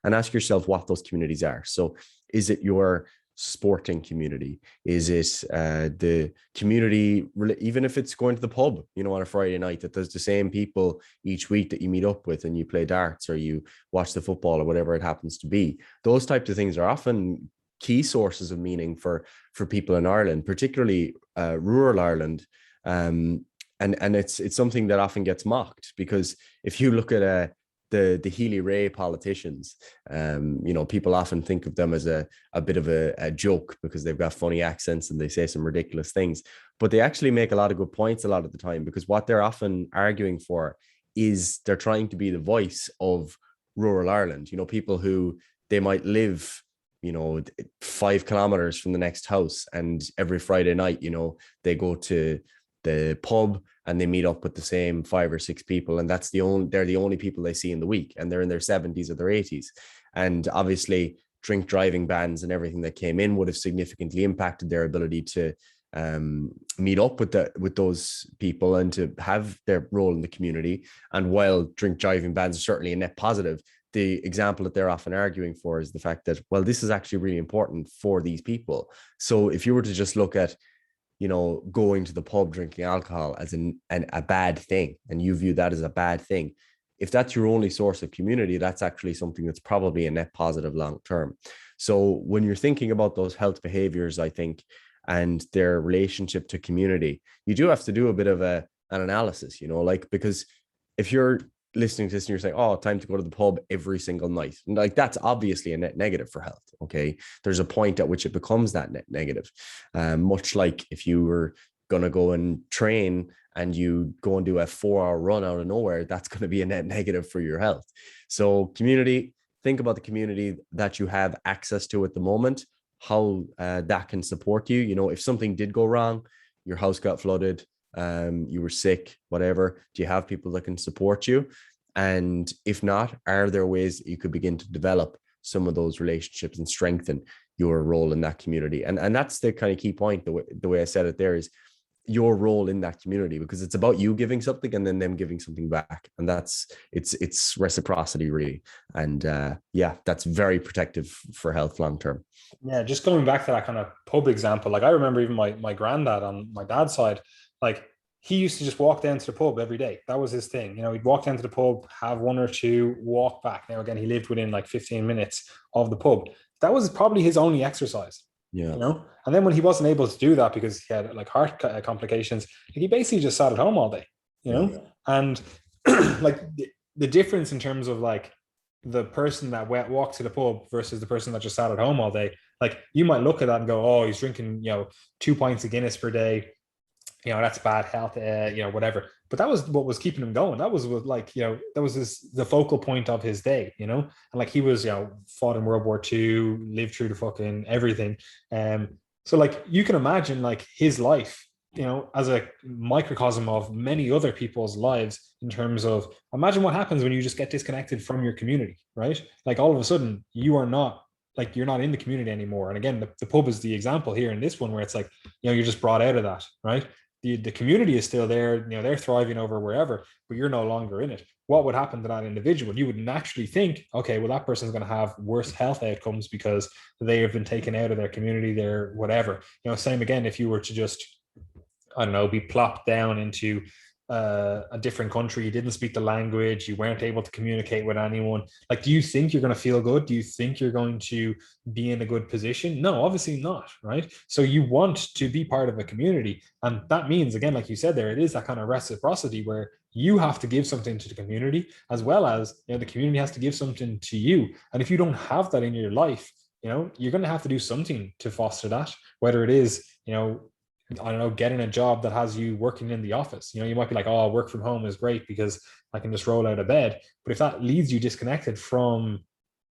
and ask yourself what those communities are. So is it your sporting community? Is it the community, even if it's going to the pub, you know, on a Friday night, that there's the same people each week that you meet up with and you play darts or you watch the football or whatever it happens to be? Those types of things are often key sources of meaning for people in Ireland, particularly rural Ireland. And it's something that often gets mocked, because if you look at the Healy Ray politicians, you know, people often think of them as a bit of a joke because they've got funny accents and they say some ridiculous things, but they actually make a lot of good points a lot of the time, because what they're often arguing for is they're trying to be the voice of rural Ireland. You know, people who they might live, you know, 5 kilometers from the next house, and every Friday night, you know, they go to the pub and they meet up with the same 5 or 6 people, and they're the only people they see in the week, and they're in their 70s or their 80s. And obviously drink driving bans and everything that came in would have significantly impacted their ability to meet up with those people and to have their role in the community. And while drink driving bans are certainly a net positive, the example that they're often arguing for is the fact that, well, this is actually really important for these people. So if you were to just look at, you know, going to the pub, drinking alcohol as a bad thing, and you view that as a bad thing, if that's your only source of community, that's actually something that's probably a net positive long term. So when you're thinking about those health behaviors, I think, and their relationship to community, you do have to do a bit of an analysis, you know, like, because if you're listening to this and you're saying, oh, time to go to the pub every single night, and like, that's obviously a net negative for health. Okay, there's a point at which it becomes that net negative, much like if you were going to go and train and you go and do a 4 hour run out of nowhere, that's going to be a net negative for your health. So community, think about the community that you have access to at the moment, how that can support you. You know, if something did go wrong, your house got flooded, you were sick, whatever, do you have people that can support you? And if not, are there ways that you could begin to develop some of those relationships and strengthen your role in that community? And that's the kind of key point. The way I said it there is your role in that community, because it's about you giving something and then them giving something back, and it's reciprocity really. And yeah, that's very protective for health long term. Yeah, just going back to that kind of pub example, like I remember even my granddad on my dad's side, like he used to just walk down to the pub every day. That was his thing. You know, he'd walk down to the pub, have one or two, walk back. Now, again, he lived within like 15 minutes of the pub. That was probably his only exercise. Yeah. You know, and then when he wasn't able to do that because he had like heart complications, he basically just sat at home all day. You know, and like the difference in terms of like the person that walked to the pub versus the person that just sat at home all day, like you might look at that and go, oh, he's drinking, you know, 2 pints of Guinness per day, you know, that's bad health, you know, whatever. But that was what was keeping him going. That was what, like, you know, that was the focal point of his day, you know. And like he was, you know, fought in World War II, lived through the fucking everything. So like you can imagine like his life, you know, as a microcosm of many other people's lives, in terms of imagine what happens when you just get disconnected from your community, right? Like all of a sudden you are not, like you're not in the community anymore. And again, the pub is the example here in this one where it's like, you know, you're just brought out of that, right? The community is still there, you know, they're thriving over wherever, but you're no longer in it. What would happen to that individual? You would naturally think, okay, well, that person's going to have worse health outcomes because they have been taken out of their community, their whatever. You know, same again, if you were to just, I don't know, be plopped down into a different country, you didn't speak the language, you weren't able to communicate with anyone. Like, do you think you're going to feel good? Do you think you're going to be in a good position? No, obviously not, right? So you want to be part of a community. And that means, again, like you said there, it is that kind of reciprocity where you have to give something to the community, as well as, you know, the community has to give something to you. And if you don't have that in your life, you know, you're going to have to do something to foster that, whether it is, you know, I don't know, getting a job that has you working in the office. You know, you might be like, oh, work from home is great because I can just roll out of bed. But if that leaves you disconnected from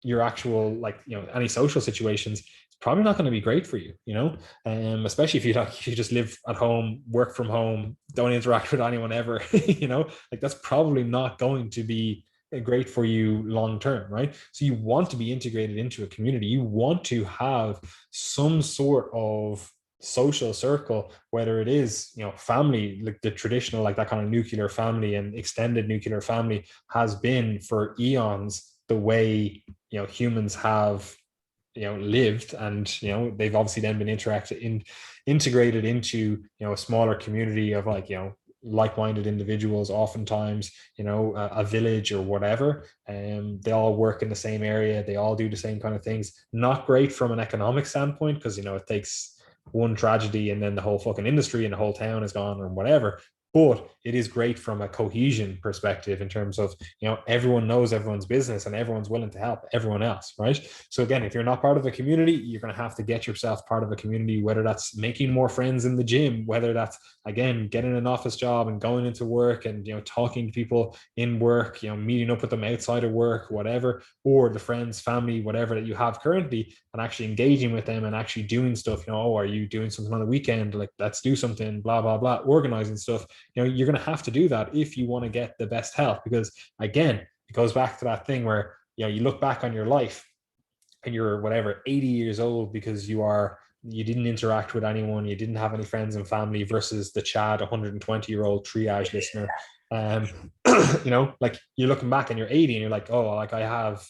your actual, like, you know, any social situations, it's probably not going to be great for you, you know, especially if you like, if you just live at home, work from home, don't interact with anyone ever, you know, like that's probably not going to be great for you long term, right? So you want to be integrated into a community. You want to have some sort of social circle, whether it is, you know, family, like the traditional, like that kind of nuclear family and extended nuclear family has been for eons the way, you know, humans have, you know, lived. And, you know, they've obviously then been integrated into, you know, a smaller community of like, you know, like-minded individuals, oftentimes, you know, a village or whatever, and they all work in the same area, they all do the same kind of things. Not great from an economic standpoint, because, you know, it takes one tragedy and then the whole fucking industry and the whole town is gone or whatever. But it is great from a cohesion perspective in terms of, you know, everyone knows everyone's business and everyone's willing to help everyone else, right? So again, if you're not part of a community, you're going to have to get yourself part of a community, whether that's making more friends in the gym, whether that's, again, getting an office job and going into work and, you know, talking to people in work, you know, meeting up with them outside of work, whatever, or the friends, family, whatever that you have currently, and actually engaging with them and actually doing stuff. You know, oh, are you doing something on the weekend? Like, let's do something, blah, blah, blah, organizing stuff. You know, you're going to have to do that if you want to get the best health, because again, it goes back to that thing where, you know, you look back on your life and you're whatever 80 years old because you didn't interact with anyone, you didn't have any friends and family, versus the Chad 120-year-old triage listener. You know, like you're looking back and you're 80 and you're like, oh, like I have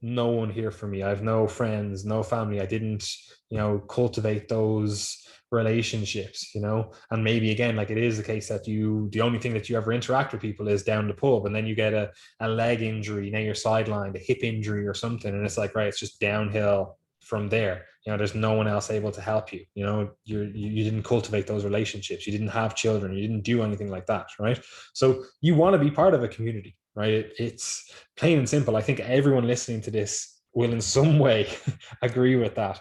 no one here for me, I have no friends, no family, I didn't, you know, cultivate those relationships, you know. And maybe again, like it is the case that the only thing that you ever interact with people is down the pub, and then you get a leg injury, now you're sidelined, a hip injury or something, and it's like, right, it's just downhill from there. You know, there's no one else able to help you. You know, you didn't cultivate those relationships, you didn't have children, you didn't do anything like that, right? So you want to be part of a community, right? It's plain and simple. I think everyone listening to this will in some way agree with that.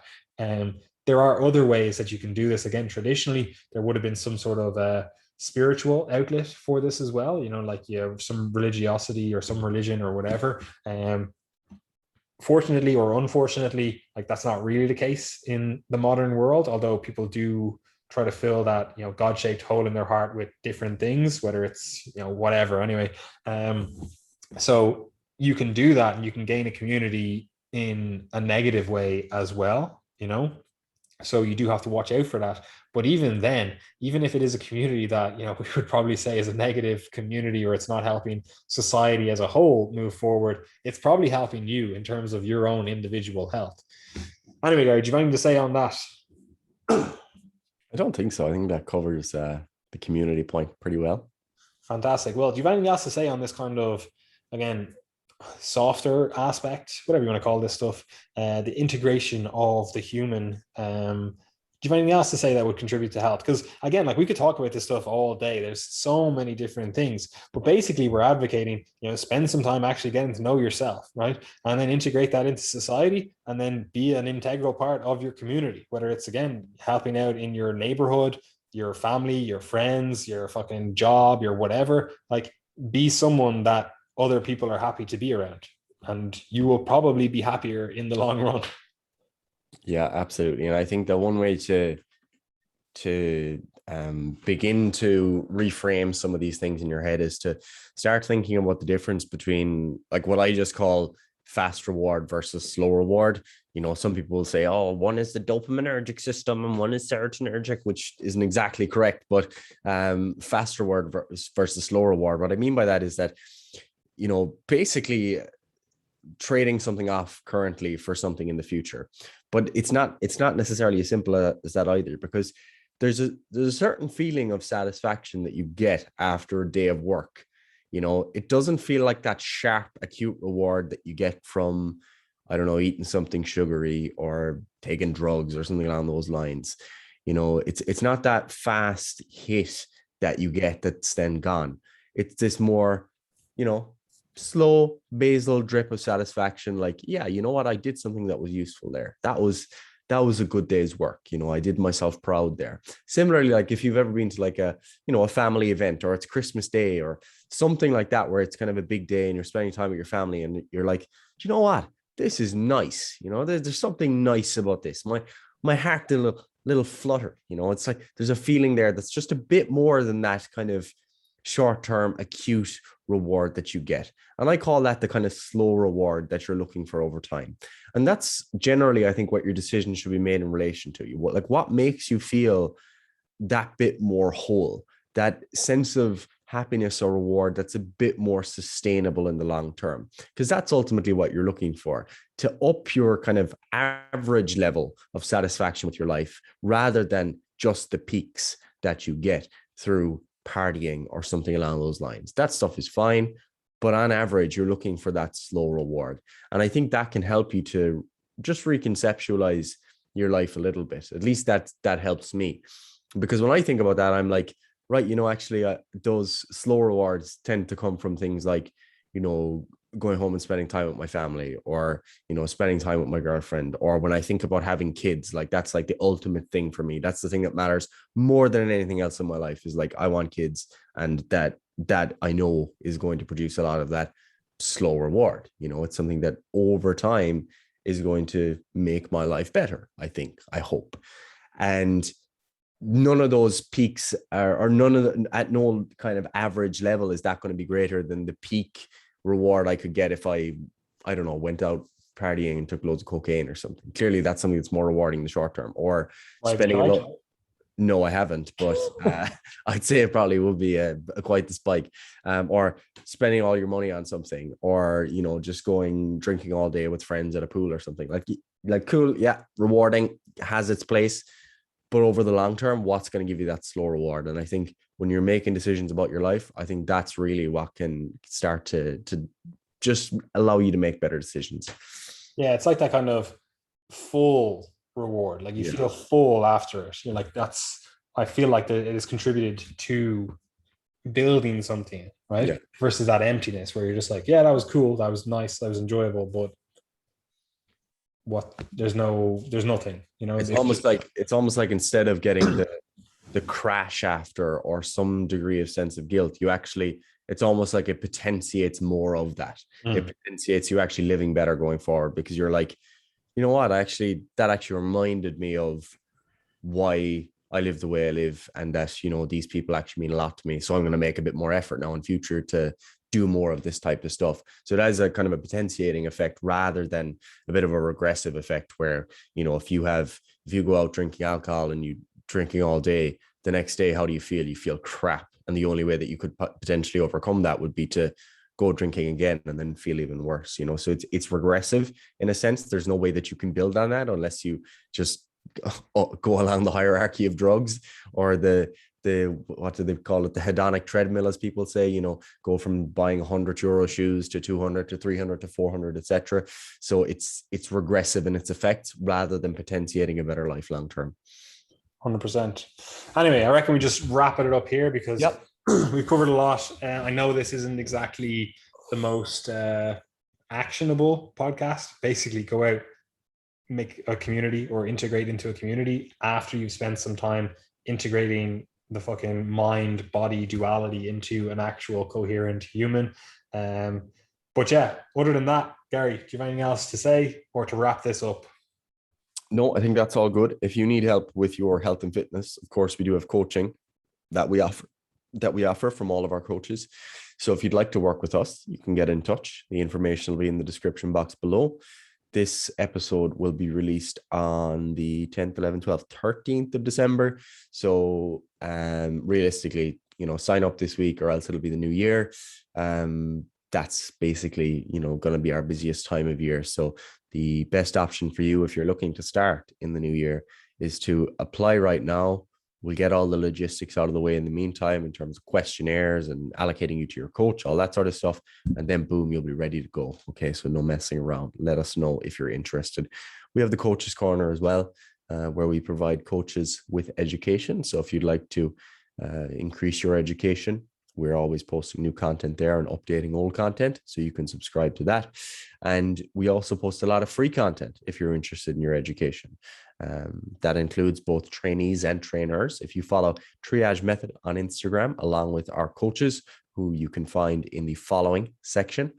There are other ways that you can do this. Again, traditionally, there would have been some sort of spiritual outlet for this as well. Like you have some religiosity or some religion or whatever. Fortunately or unfortunately, like that's not really the case in the modern world, although people do try to fill that God-shaped hole in their heart with different things, whether it's whatever. Anyway, so you can do that, and you can gain a community in a negative way as well. So you do have to watch out for that. But even then, even if it is a community that we would probably say is a negative community, or it's not helping society as a whole move forward, it's probably helping you in terms of your own individual health. Anyway, Gary, do you have anything to say on that? I don't think so. I think that covers the community point pretty well. Fantastic. Well, do you have anything else to say on this kind of, again, softer aspect, whatever you want to call this stuff, the integration of the human? Do you have anything else to say that would contribute to health? Because again, like we could talk about this stuff all day. There's so many different things, but basically we're advocating, spend some time actually getting to know yourself, right? And then integrate that into society, and then be an integral part of your community, whether it's, again, helping out in your neighborhood, your family, your friends, your fucking job, your whatever. Like, be someone that other people are happy to be around, and you will probably be happier in the long run. Yeah, absolutely. And I think the one way to begin to reframe some of these things in your head is to start thinking about the difference between, like, what I just call fast reward versus slow reward. Some people will say, oh, one is the dopaminergic system and one is serotonergic, which isn't exactly correct, but fast reward versus slow reward. What I mean by that is that, basically trading something off currently for something in the future. But it's not necessarily as simple as that either, because there's a certain feeling of satisfaction that you get after a day of work. It doesn't feel like that sharp, acute reward that you get from, I don't know, eating something sugary or taking drugs or something along those lines. It's not that fast hit that you get that's then gone. It's this more, slow basal drip of satisfaction. Like, yeah, you know what? I did something that was useful there. That was a good day's work. I did myself proud there. Similarly, like if you've ever been to like a family event, or it's Christmas Day or something like that, where it's kind of a big day and you're spending time with your family and you're like, do you know what? This is nice. There's something nice about this. My heart did a little flutter. It's like there's a feeling there that's just a bit more than that kind of short-term acute reward that you get. And I call that the kind of slow reward that you're looking for over time. And that's generally, I think, what your decision should be made in relation to you. What makes you feel that bit more whole, that sense of happiness or reward that's a bit more sustainable in the long term, because that's ultimately what you're looking for, to up your kind of average level of satisfaction with your life, rather than just the peaks that you get through partying or something along those lines. That stuff is fine, but on average, you're looking for that slow reward. And I think that can help you to just reconceptualize your life a little bit. At least that helps me, because when I think about that, I'm like, right, actually, those slow rewards tend to come from things like, going home and spending time with my family, or spending time with my girlfriend, or when I think about having kids, like that's like the ultimate thing for me. That's the thing that matters more than anything else in my life, is like I want kids, and that I know is going to produce a lot of that slow reward. It's something that over time is going to make my life better, I hope. And none of those peaks or none of at no kind of average level is that going to be greater than the peak reward I could get if I don't know, went out partying and took loads of cocaine or something. Clearly that's something that's more rewarding in the short term. Or spending a lot. No, I haven't, but I'd say it probably would be quite the spike. Or spending all your money on something, or just going drinking all day with friends at a pool or something. Like cool, yeah, rewarding, has its place. But over the long term, what's going to give you that slow reward? And I think when you're making decisions about your life, I think that's really what can start to just allow you to make better decisions. Yeah, it's like that kind of full reward. Like you feel full after it. You're like, I feel like that it has contributed to building something, right? Yeah. Versus that emptiness where you're just like, yeah, that was cool, that was nice, that was enjoyable, but there's nothing. It's almost like instead of getting the crash after or some degree of sense of guilt. It's almost like it potentiates more of that. It potentiates you actually living better going forward, because you're like, you know what, that actually reminded me of why I live the way I live, and that, you know, these people actually mean a lot to me. So I'm going to make a bit more effort now in future to do more of this type of stuff. So that is a kind of a potentiating effect rather than a bit of a regressive effect where, you know, if you go out drinking alcohol and you drinking all day, the next day, how do you feel? You feel crap. And the only way that you could potentially overcome that would be to go drinking again and then feel even worse, you know? So it's regressive in a sense. There's no way that you can build on that unless you just go along the hierarchy of drugs, or the what do they call it, the hedonic treadmill, as people say, you know, go from buying €100 shoes to 200 to 300 to 400, etc. So it's regressive in its effects rather than potentiating a better life long term. 100%. Anyway, I reckon we just wrap it up here, because Yep. we've covered a lot. I know this isn't exactly the most actionable podcast. Basically, go out, make a community or integrate into a community after you've spent some time integrating the fucking mind body duality into an actual coherent human. But yeah, other than that, Gary, do you have anything else to say or to wrap this up? No, I think that's all good. If you need help with your health and fitness, of course, we do have coaching that we offer from all of our coaches. So if you'd like to work with us, you can get in touch. The information will be in the description box below. This episode will be released on the 10th, 11th, 12th, 13th of December. So realistically, you know, sign up this week or else it'll be the new year. That's basically, you know, going to be our busiest time of year. So the best option for you if you're looking to start in the new year is to apply right now. We'll get all the logistics out of the way in the meantime in terms of questionnaires and allocating you to your coach, all that sort of stuff. And then boom, you'll be ready to go. Okay, so no messing around. Let us know if you're interested. We have the Coaches Corner as well, where we provide coaches with education. So if you'd like to increase your education, we're always posting new content there and updating old content, so you can subscribe to that. And we also post a lot of free content if you're interested in your education. That includes both trainees and trainers. If you follow Triage Method on Instagram, along with our coaches, who you can find in the following section,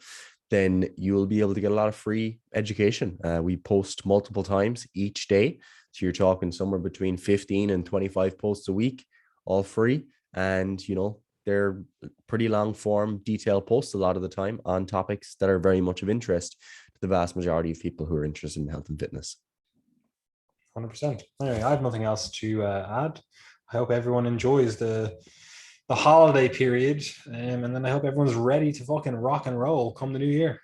then you'll be able to get a lot of free education. We post multiple times each day. So you're talking somewhere between 15 and 25 posts a week, all free. And, you know, they're pretty long form, detailed posts a lot of the time on topics that are very much of interest to the vast majority of people who are interested in health and fitness. 100%. Anyway, I have nothing else to add. I hope everyone enjoys the holiday period, and then I hope everyone's ready to fucking rock and roll come the new year.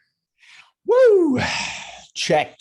Woo! Check.